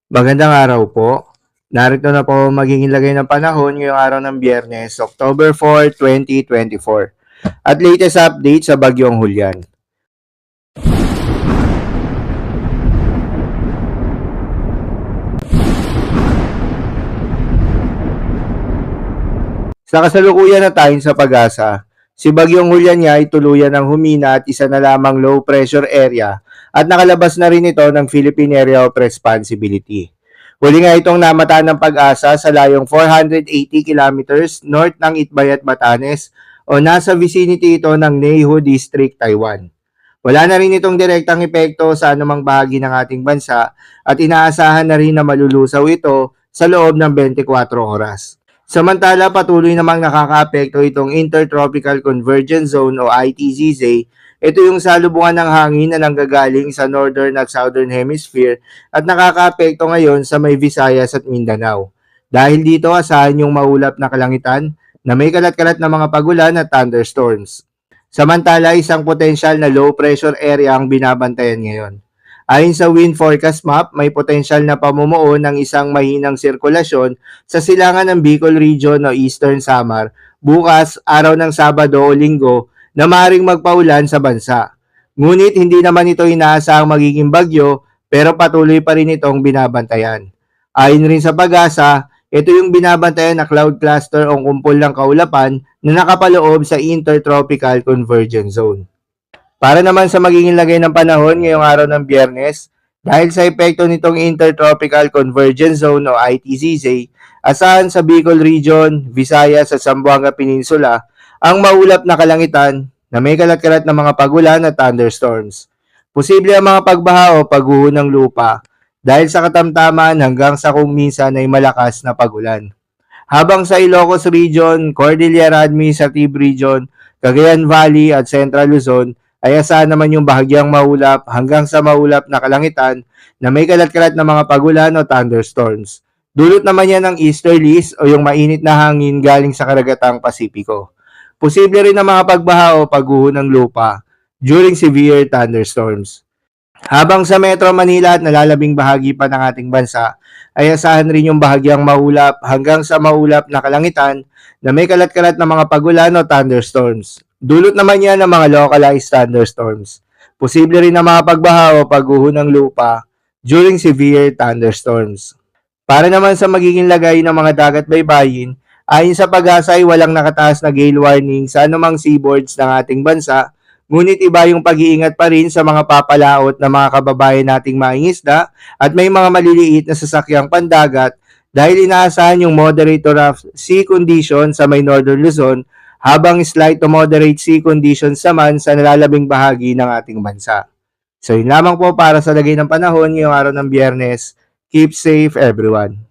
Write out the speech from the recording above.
Magandang araw po. Narito na po ang magiging lagay ng panahon ngayong araw ng Biyernes, October 4, 2024. At latest update sa Bagyong Hulyan. Sa kasalukuyan na tayo sa pag-asa, si Bagyong Hulyan nga ay tuluyan ng humina at isa na lamang low pressure area at nakalabas na rin ito ng Philippine Area of Responsibility. Huli nga itong namataan ng pag-asa sa layong 480 kilometers north ng Itbayat, Batanes o nasa vicinity ito ng Neihu District, Taiwan. Wala na rin itong direktang epekto sa anumang bahagi ng ating bansa at inaasahan na rin na malulusaw ito sa loob ng 24 oras. Samantala, patuloy namang nakakaapekto itong Intertropical Convergence Zone o ITZZ. Ito yung salubungan ng hangin na nanggagaling sa Northern at Southern Hemisphere at nakakaapekto ngayon sa may Visayas at Mindanao. Dahil dito, asahan yung maulap na kalangitan na may kalat-kalat na mga pagulan at thunderstorms. Samantala, isang potensyal na low pressure area ang binabantayan ngayon. Ayon sa wind forecast map, may potensyal na pamumuo ng isang mahinang sirkulasyon sa silangan ng Bicol Region o Eastern Samar bukas, araw ng Sabado o Linggo na maaaring magpaulan sa bansa. Ngunit hindi naman ito inaasahang magiging bagyo pero patuloy pa rin itong binabantayan. Ayon rin sa pag-asa, ito yung binabantayan na cloud cluster o kumpol ng kaulapan na nakapaloob sa Intertropical Convergence Zone. Para naman sa magiging lagay ng panahon ngayong araw ng Biyernes, dahil sa epekto nitong Intertropical Convergence Zone o ITZZ, asahan sa Bicol Region, Visayas at Zamboanga Peninsula ang maulap na kalangitan na may kalat-kalat na mga pagulan at thunderstorms. Posible ang mga pagbaha o pagguho ng lupa dahil sa katamtaman hanggang sa kung minsan ay malakas na pagulan. Habang sa Ilocos Region, Cordillera Administrative Region, Cagayan Valley at Central Luzon, ay asahan naman yung bahagyang maulap hanggang sa maulap na kalangitan na may kalat-kalat na mga pagulan o thunderstorms. Dulot naman yan ng easterlies o yung mainit na hangin galing sa karagatang Pasipiko. Posible rin na mga pagbaha o pagguho ng lupa during severe thunderstorms. Habang sa Metro Manila at nalalabing bahagi pa ng ating bansa, ay asahan rin yung bahagyang maulap hanggang sa maulap na kalangitan na may kalat-kalat na mga pagulan o thunderstorms. Dulot naman yan ng mga localized thunderstorms. Posible rin na mga pagbaha o pagguho ng lupa during severe thunderstorms. Para naman sa magiging lagay ng mga dagat baybayin, ayon sa pag-asa ay walang nakataas na gale warning sa anumang seaboards ng ating bansa, ngunit iba yung pag-iingat pa rin sa mga papalaot na mga kababayan nating mangingisda at may mga maliliit na sasakyang pandagat dahil inaasahan yung moderate to rough sea condition sa may northern Luzon habang slight to moderate sea conditions naman sa nalalabing bahagi ng ating bansa. So yun lamang po para sa lagay ng panahon ngayong araw ng Biyernes. Keep safe everyone.